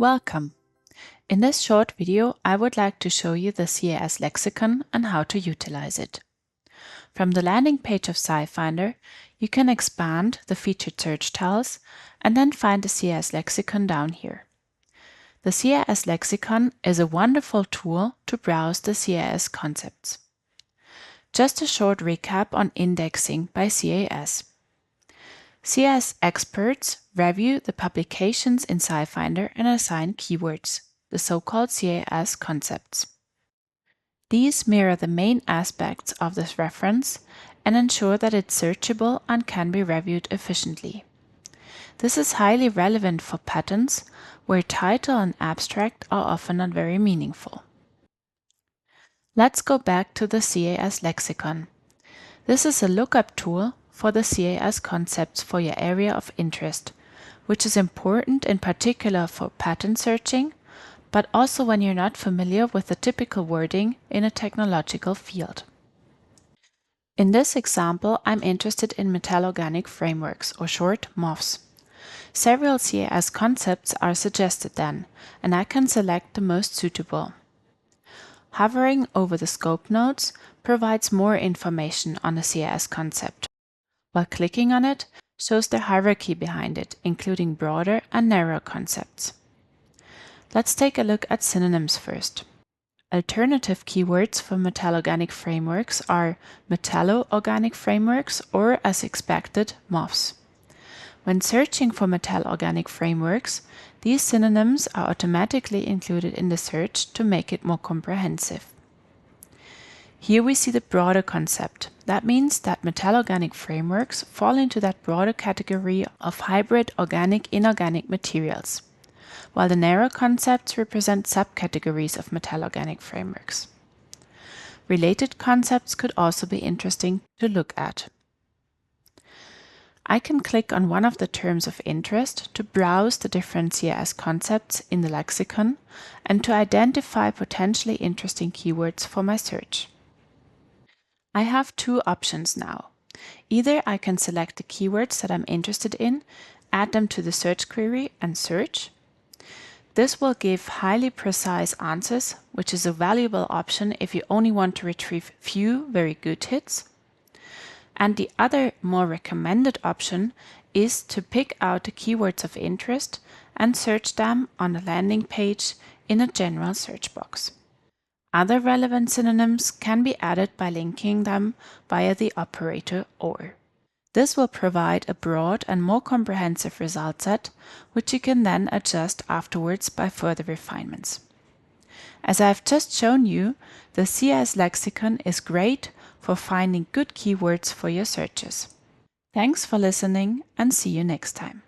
Welcome! In this short video, I would like to show you the CAS Lexicon and how to utilize it. From the landing page of SciFinder, you can expand the featured search tiles and then find the CAS Lexicon down here. The CAS Lexicon is a wonderful tool to browse the CAS concepts. Just a short recap on indexing by CAS. CAS experts review the publications in SciFinder and assign keywords, the so-called CAS concepts. These mirror the main aspects of this reference and ensure that it's searchable and can be reviewed efficiently. This is highly relevant for patents, where title and abstract are often not very meaningful. Let's go back to the CAS Lexicon. This is a lookup tool for the CAS concepts for your area of interest, which is important in particular for patent searching, but also when you're not familiar with the typical wording in a technological field. In this example, I'm interested in metal-organic frameworks, or short MOFs. Several CAS concepts are suggested then, and I can select the most suitable. Hovering over the scope nodes provides more information on the CAS concept, while clicking on it shows the hierarchy behind it, including broader and narrow concepts. Let's take a look at synonyms first. Alternative keywords for metal-organic frameworks are metallo-organic frameworks or, as expected, MOFs. When searching for metal-organic frameworks, these synonyms are automatically included in the search to make it more comprehensive. Here we see the broader concept. That means that metal-organic frameworks fall into that broader category of hybrid organic-inorganic materials, while the narrow concepts represent subcategories of metal-organic frameworks. Related concepts could also be interesting to look at. I can click on one of the terms of interest to browse the different CAS concepts in the lexicon and to identify potentially interesting keywords for my search. I have two options now. Either I can select the keywords that I'm interested in, add them to the search query and search. This will give highly precise answers, which is a valuable option if you only want to retrieve few very good hits. And the other, more recommended option is to pick out the keywords of interest and search them on the landing page in a general search box. Other relevant synonyms can be added by linking them via the operator OR. This will provide a broad and more comprehensive result set, which you can then adjust afterwards by further refinements. As I've just shown you, the CAS Lexicon is great for finding good keywords for your searches. Thanks for listening and see you next time.